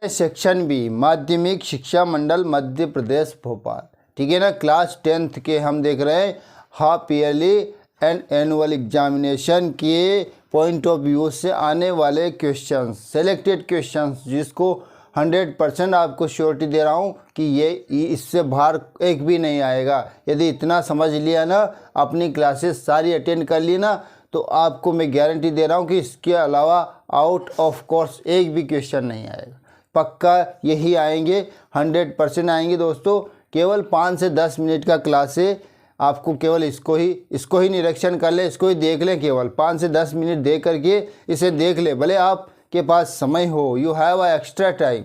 Section B माध्यमिक शिक्षा मंडल मध्य प्रदेश भोपाल। ठीक है ना, क्लास 10th के हम देख रहे हैं half yearly and annual examination के पॉइंट ऑफ व्यू से आने वाले क्वेश्चंस, सेलेक्टेड क्वेश्चंस, जिसको 100% आपको श्योरिटी दे रहा हूँ कि ये इससे बाहर एक भी नहीं आएगा। यदि इतना समझ लिया ना, अपनी क्लासेस सारी अटेंड कर ली ना, तो आपको मैं गारंटी दे रहा हूँ कि इसके अलावा आउट ऑफ कोर्स एक भी क्वेश्चन नहीं आएगा। पक्का यही आएंगे, 100% आएंगे दोस्तों। केवल 5 से 10 मिनट का क्लास है, आपको केवल इसको ही निरीक्षण कर ले, इसको ही देख लें। केवल 5 से 10 मिनट दे करके इसे देख ले, भले आपके पास समय हो, you have a extra time.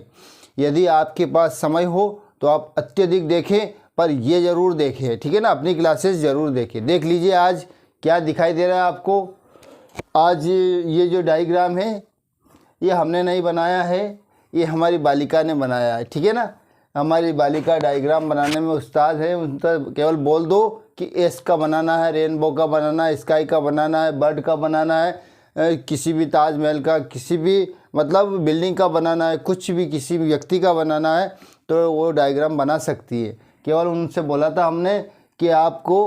यदि आपके पास समय हो तो आप अत्यधिक देखें, पर ये ज़रूर देखें, ठीक है ना, अपनी क्लासेस ज़रूर देखें। देख लीजिए आज क्या दिखाई दे रहा है आपको। आज ये जो डायग्राम है ये हमने नहीं बनाया है, ये हमारी बालिका ने बनाया है। ठीक है ना, हमारी बालिका डायग्राम बनाने में उस्ताद है। उनका केवल बोल दो कि एस का बनाना है, रेनबो का बनाना है, स्काई का बनाना है, बर्ड का बनाना है, किसी भी ताजमहल का, किसी भी मतलब बिल्डिंग का बनाना है, कुछ भी किसी भी व्यक्ति का बनाना है, तो वो डायग्राम बना सकती है। केवल उनसे बोला था हमने कि आपको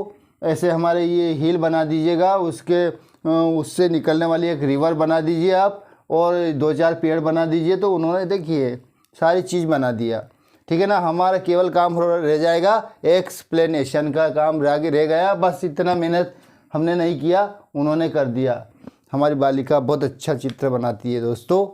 ऐसे हमारे ये हिल बना दीजिएगा, उससे निकलने वाली एक रिवर बना दीजिए आप, और 2-4 पेड़ बना दीजिए। तो उन्होंने देखिए सारी चीज़ बना दिया। ठीक है ना, हमारा केवल काम रह जाएगा एक्सप्लेनेशन का काम रह गया। बस इतना मेहनत हमने नहीं किया, उन्होंने कर दिया। हमारी बालिका बहुत अच्छा चित्र बनाती है दोस्तों।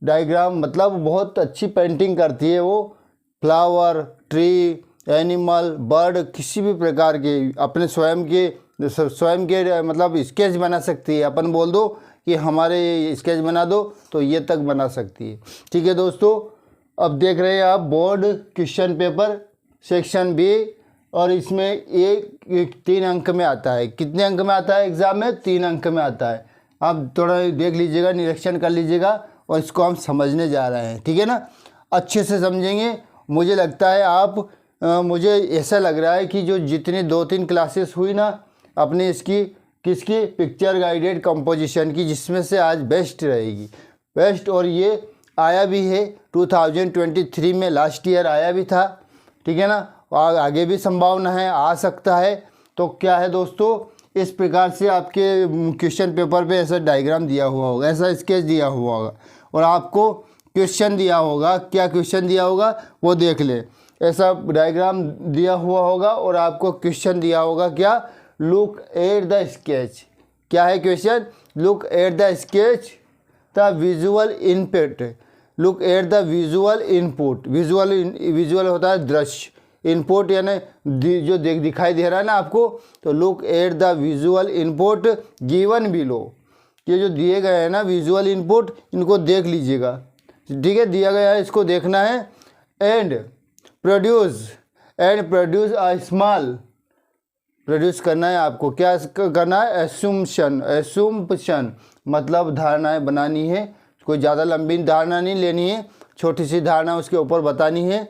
डायग्राम मतलब बहुत अच्छी पेंटिंग करती है वो। फ्लावर, ट्री, एनिमल, बर्ड, किसी भी प्रकार के अपने स्वयं के मतलब स्केच बना सकती है। अपन बोल दो कि हमारे स्केच बना दो तो ये तक बना सकती है। ठीक है दोस्तों, अब देख रहे हैं आप board question paper section B, और इसमें एक 3 अंक में आता है। कितने अंक में आता है एग्ज़ाम में? 3 अंक में आता है। आप थोड़ा देख लीजिएगा, निरीक्षण कर लीजिएगा, और इसको हम समझने जा रहे हैं। ठीक है ना, अच्छे से समझेंगे। मुझे लगता है मुझे ऐसा लग रहा है कि जो जितनी 2-3 क्लासेस हुई ना अपनी किसकी पिक्चर गाइडेड कंपोजिशन की, जिसमें से आज बेस्ट रहेगी, बेस्ट। और ये आया भी है 2023 में, लास्ट ईयर आया भी था। ठीक है ना, आगे भी संभावना है, आ सकता है। तो क्या है दोस्तों, इस प्रकार से आपके क्वेश्चन पेपर पे ऐसा डायग्राम दिया हुआ होगा, ऐसा स्केच दिया हुआ होगा, और आपको क्वेश्चन दिया होगा। क्या क्वेश्चन दिया होगा वो देख ले। ऐसा डायग्राम दिया हुआ होगा और आपको क्वेश्चन दिया होगा, क्या? Look at the sketch. क्या है question? Look at the sketch the visual input. Look at the visual input. Visual होता है दृश्य, इनपुट यानी जो दिखाई दे रहा है ना आपको। तो look at the visual input given below. ये जो दिए गए हैं ना विजुअल इनपुट, इनको देख लीजिएगा। ठीक है, दिया गया है, इसको देखना है। And produce a small, produce करना है आपको। क्या करना है? एसुम्पशन मतलब धारणाएं बनानी है। कोई ज़्यादा लंबी धारणा नहीं लेनी है, छोटी सी धारणा उसके ऊपर बतानी है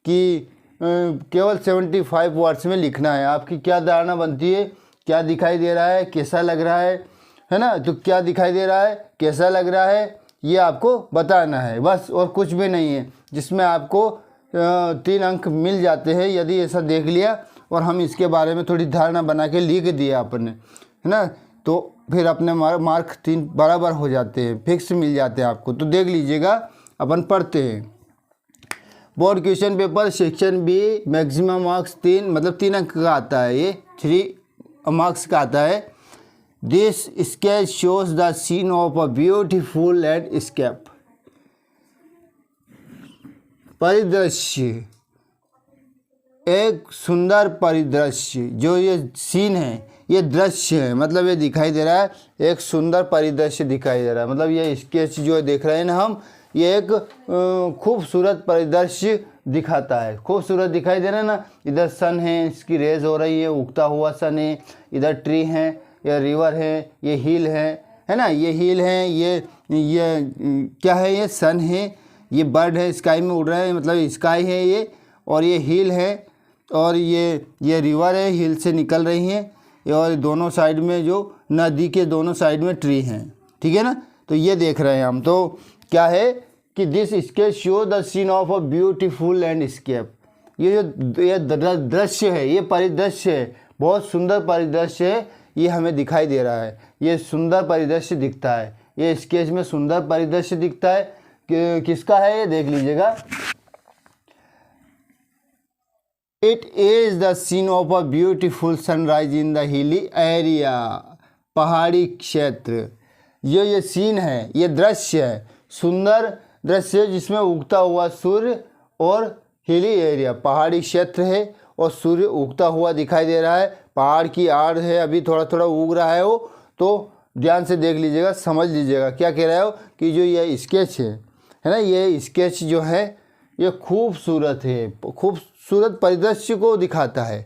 कि केवल 75 वर्ड्स में लिखना है। आपकी क्या धारणा बनती है, क्या दिखाई दे रहा है, कैसा लग रहा है ना। तो क्या दिखाई दे रहा है, कैसा लग रहा है, ये आपको बताना है बस, और कुछ भी नहीं है। जिसमें आपको 3 अंक मिल जाते हैं यदि ऐसा देख लिया, और हम इसके बारे में थोड़ी धारणा बना के लिख दिया आपने, है ना, तो फिर अपने मार्क 3 बराबर हो जाते हैं, फिक्स मिल जाते हैं आपको। तो देख लीजिएगा, अपन पढ़ते हैं। Board question paper section B, maximum marks 3 अंक का आता है। ये 3 मार्क्स का आता है। This sketch shows the scene of a beautiful landscape. परिदृश्य, एक सुंदर परिदृश्य। जो ये सीन है, ये दृश्य है, मतलब ये दिखाई दे रहा है, एक सुंदर परिदृश्य दिखाई दे रहा है। मतलब ये स्केच जो देख रहे हैं ना हम, ये एक खूबसूरत परिदृश्य दिखाता है। खूबसूरत दिखाई दे रहा है ना। इधर सन है, इसकी रेज हो रही है, उगता हुआ सन है। इधर ट्री है, ये रिवर है, ये हिल है ना, ये हिल है, ये क्या है, ये सन है, ये बर्ड है, स्काई में उड़ रहा है, मतलब स्काई है ये, और ये हिल है, और ये रिवर है, हिल से निकल रही हैं, और दोनों साइड में जो नदी के दोनों साइड में ट्री हैं। ठीक है ना, तो ये देख रहे हैं हम। तो क्या है कि this sketch show the scene of a beautiful landscape. ये जो दृश्य है, ये परिदृश्य है, बहुत सुंदर परिदृश्य है, ये हमें दिखाई दे रहा है। ये सुंदर परिदृश्य दिखता है, ये स्केच में सुंदर परिदृश्य दिखता है। किसका है ये देख लीजिएगा। It is the scene of a beautiful sunrise in the hilly area, पहाड़ी क्षेत्र। ये सीन है, ये दृश्य है, सुंदर दृश्य जिसमें उगता हुआ सूर्य और हिली एरिया, पहाड़ी क्षेत्र है और सूर्य उगता हुआ दिखाई दे रहा है। पहाड़ की आड़ है, अभी थोड़ा थोड़ा उग रहा है वो, तो ध्यान से देख लीजिएगा, समझ लीजिएगा क्या कह रहा हो कि जो ये स्केच है ना, ये स्केच जो है ये खूबसूरत है, खूबसूरत परिदृश्य को दिखाता है।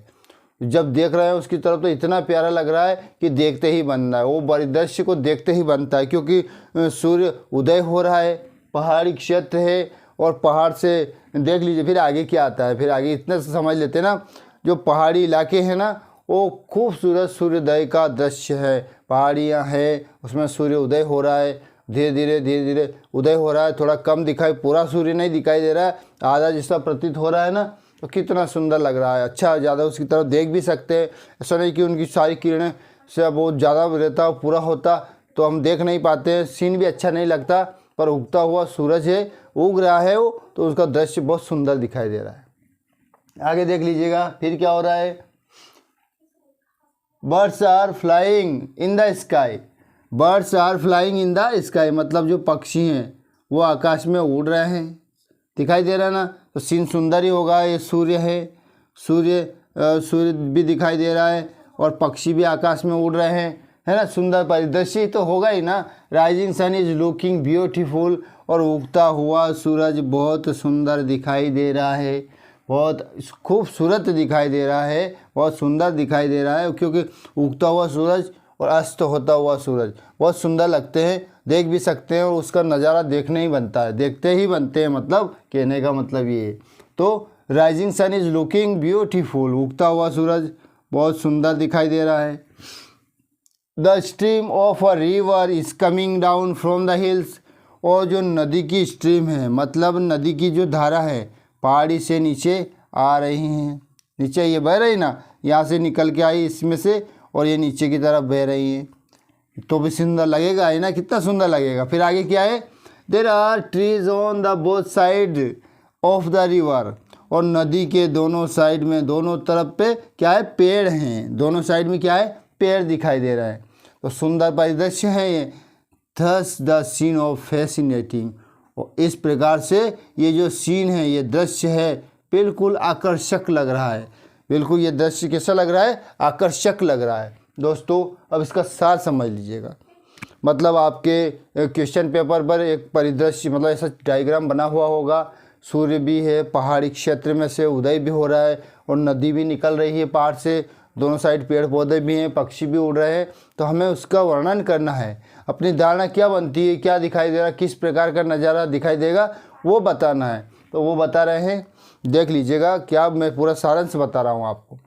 जब देख रहे हैं उसकी तरफ तो इतना प्यारा लग रहा है कि देखते ही बनना है, वो परिदृश्य को देखते ही बनता है, क्योंकि सूर्य उदय हो रहा है, पहाड़ी क्षेत्र है और पहाड़ से देख लीजिए। फिर आगे क्या आता है, फिर आगे इतना समझ लेते हैं ना, जो पहाड़ी इलाके हैं ना वो खूबसूरत सूर्योदय का दृश्य है। पहाड़ियाँ हैं, उसमें सूर्य उदय हो रहा है, धीरे धीरे उदय हो रहा है, थोड़ा कम दिखाई, पूरा सूर्य नहीं दिखाई दे रहा है, आधा जिसका प्रतीत हो रहा है ना, तो कितना सुंदर लग रहा है। अच्छा, ज़्यादा उसकी तरफ देख भी सकते हैं, ऐसा नहीं कि उनकी सारी किरणें से बहुत ज़्यादा रहता पूरा होता तो हम देख नहीं पाते हैं, सीन भी अच्छा नहीं लगता। पर उगता हुआ सूरज है, उग रहा है वो, तो उसका दृश्य बहुत सुंदर दिखाई दे रहा है। आगे देख लीजिएगा फिर क्या हो रहा है। Birds are flying in the sky, birds are flying in the sky मतलब जो पक्षी हैं वो आकाश में उड़ रहे हैं, दिखाई दे रहा है ना, तो सीन सुंदर ही होगा। ये सूर्य है, सूर्य भी दिखाई दे रहा है और पक्षी भी आकाश में उड़ रहे हैं, है ना, सुंदर परिदृश्य तो होगा ही ना। Rising sun is looking beautiful, और उगता हुआ सूरज बहुत सुंदर दिखाई दे रहा है, बहुत खूबसूरत दिखाई दे रहा है, बहुत सुंदर दिखाई दे रहा है, क्योंकि उगता हुआ सूरज और अस्त होता हुआ सूरज बहुत सुंदर लगते हैं, देख भी सकते हैं और उसका नज़ारा देखने ही बनता है, देखते ही बनते हैं, मतलब कहने का मतलब ये है। तो rising sun is looking beautiful, उगता हुआ सूरज बहुत सुंदर दिखाई दे रहा है। The stream of a river is coming down from the hills, और जो नदी की स्ट्रीम है मतलब नदी की जो धारा है पहाड़ी से नीचे आ रही हैं, नीचे ये बह रही ना, यहाँ से निकल के आई इसमें से और ये नीचे की तरफ बह रही है, तो भी सुंदर लगेगा है ना, कितना सुंदर लगेगा। फिर आगे क्या है, there are trees on the both side of the river, और नदी के दोनों साइड में, दोनों तरफ पे क्या है, पेड़ हैं, दोनों साइड में क्या है, पेड़ दिखाई दे रहा है, तो सुंदर परिदृश्य है ये। Thus the scene of fascinating, और इस प्रकार से ये जो सीन है, ये दृश्य है, बिल्कुल आकर्षक लग रहा है, बिल्कुल ये दृश्य कैसा लग रहा है, आकर्षक लग रहा है। दोस्तों अब इसका सार समझ लीजिएगा, मतलब आपके क्वेश्चन पेपर पर एक परिदृश्य मतलब ऐसा डायग्राम बना हुआ होगा, सूर्य भी है, पहाड़ी क्षेत्र में से उदय भी हो रहा है और नदी भी निकल रही है पहाड़ से, दोनों साइड पेड़ पौधे भी हैं, पक्षी भी उड़ रहे हैं, तो हमें उसका वर्णन करना है। अपनी धारणा क्या बनती है, क्या दिखाई दे रहा, किस प्रकार का नज़ारा दिखाई देगा वो बताना है, तो वो बता रहे हैं, देख लीजिएगा। क्या मैं पूरा सारांश बता रहा हूँ आपको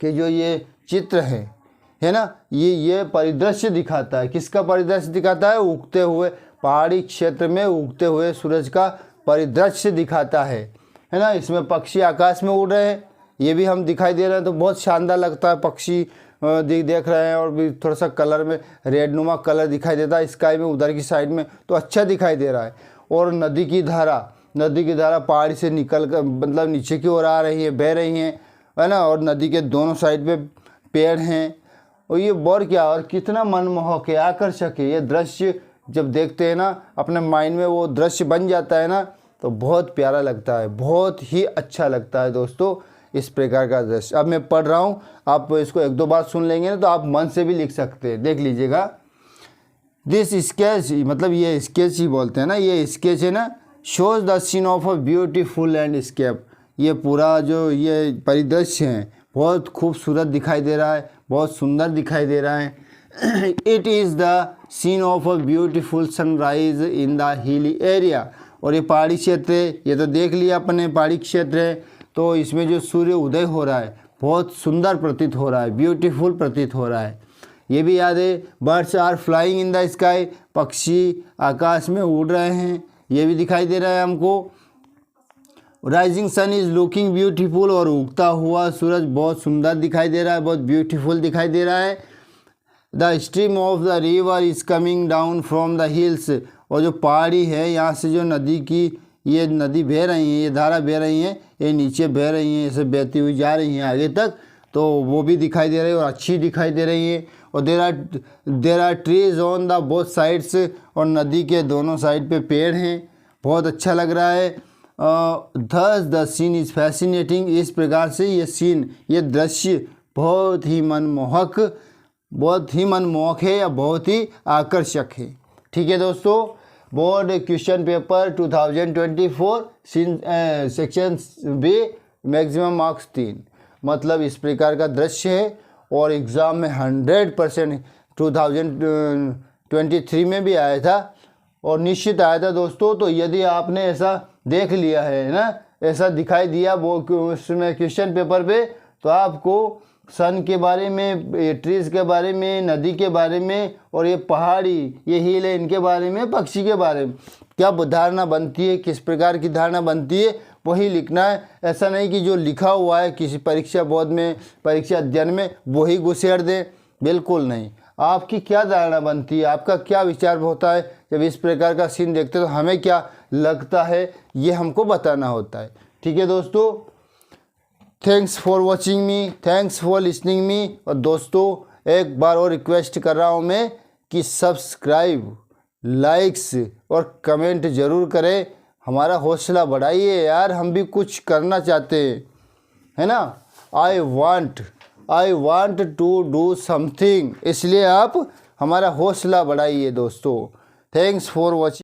कि जो ये चित्र है ना, ये परिदृश्य दिखाता है, किसका परिदृश्य दिखाता है, उगते हुए पहाड़ी क्षेत्र में उगते हुए सूरज का परिदृश्य दिखाता है ना। इसमें पक्षी आकाश में उड़ रहे हैं, ये भी हम दिखाई दे रहे हैं, तो बहुत शानदार लगता है, पक्षी देख रहे हैं और भी थोड़ा सा कलर में रेड नुमा कलर दिखाई देता है स्काई में, उधर की साइड में तो अच्छा दिखाई दे रहा है। और नदी की धारा पहाड़ी से निकल कर मतलब नीचे की ओर आ रही है, बह रही है ना, और नदी के दोनों साइड पे पेड़ हैं, और ये और क्या, और कितना मनमोहक है, आकर्षक है। ये दृश्य जब देखते हैं ना, अपने माइंड में वो दृश्य बन जाता है ना, तो बहुत प्यारा लगता है, बहुत ही अच्छा लगता है दोस्तों, इस प्रकार का दृश्य। अब मैं पढ़ रहा हूँ, आप इसको एक दो बार सुन लेंगे ना तो आप मन से भी लिख सकते हैं, देख लीजिएगा। दिस स्केच मतलब ये स्केच ही बोलते हैं ना, ये स्केच है ना, shows the scene of a beautiful landscape, ये पूरा जो ये परिदृश्य है बहुत खूबसूरत दिखाई दे रहा है, बहुत सुंदर दिखाई दे रहा है। It is the scene of a beautiful sunrise in the hilly area, और ये पहाड़ी क्षेत्र है, ये तो देख लिया अपने पहाड़ी क्षेत्र है, तो इसमें जो सूर्य उदय हो रहा है बहुत सुंदर प्रतीत हो रहा है, ब्यूटीफुल प्रतीत हो रहा है। ये भी याद है, birds are flying in the sky, पक्षी आकाश में उड़ रहे हैं, ये भी दिखाई दे रहा है हमको। Rising sun is looking beautiful, और उगता हुआ सूरज बहुत सुंदर दिखाई दे रहा है, बहुत ब्यूटीफुल दिखाई दे रहा है। The stream of the river is coming down from the hills, और जो पहाड़ी है यहाँ से जो नदी की ये नदी बह रही हैं, ये धारा बह रही हैं, ये नीचे बह रही हैं, ऐसे बहती हुई जा रही हैं आगे तक, तो वो भी दिखाई दे रही है और अच्छी दिखाई दे रही है। और there are trees on the both sides, और नदी के दोनों साइड पे पेड़ हैं, बहुत अच्छा लग रहा है। Thus the scene is fascinating, इस प्रकार से ये सीन, ये दृश्य बहुत ही मनमोहक है या बहुत ही आकर्षक है। ठीक है दोस्तों, board question paper 2024 section B, maximum marks 3, मतलब इस प्रकार का दृश्य है। और एग्ज़ाम में 100% 2023 में भी आया था और निश्चित आया था दोस्तों। तो यदि आपने ऐसा देख लिया है ना, ऐसा दिखाई दिया वो उसमें क्वेश्चन पेपर पे, तो आपको सन के बारे में, ट्रीज़ के बारे में, नदी के बारे में, और ये पहाड़ी, ये हिल है, इनके बारे में, पक्षी के बारे में क्या धारणा बनती है, किस प्रकार की धारणा बनती है, वही लिखना है। ऐसा नहीं कि जो लिखा हुआ है किसी परीक्षा बोर्ड में, परीक्षा अध्ययन में, वही घुसेड़ दें, बिल्कुल नहीं। आपकी क्या धारणा बनती है, आपका क्या विचार होता है जब इस प्रकार का सीन देखते हैं, तो हमें क्या लगता है ये हमको बताना होता है। ठीक है दोस्तों, thanks for watching me, thanks for listening me. और दोस्तों एक बार और रिक्वेस्ट कर रहा हूँ मैं कि सब्सक्राइब, लाइक्स और कमेंट ज़रूर करें, हमारा हौसला बढ़ाइए यार, हम भी कुछ करना चाहते हैं, है ना। I want to do something, इसलिए आप हमारा हौसला बढ़ाइए दोस्तों। Thanks for watching.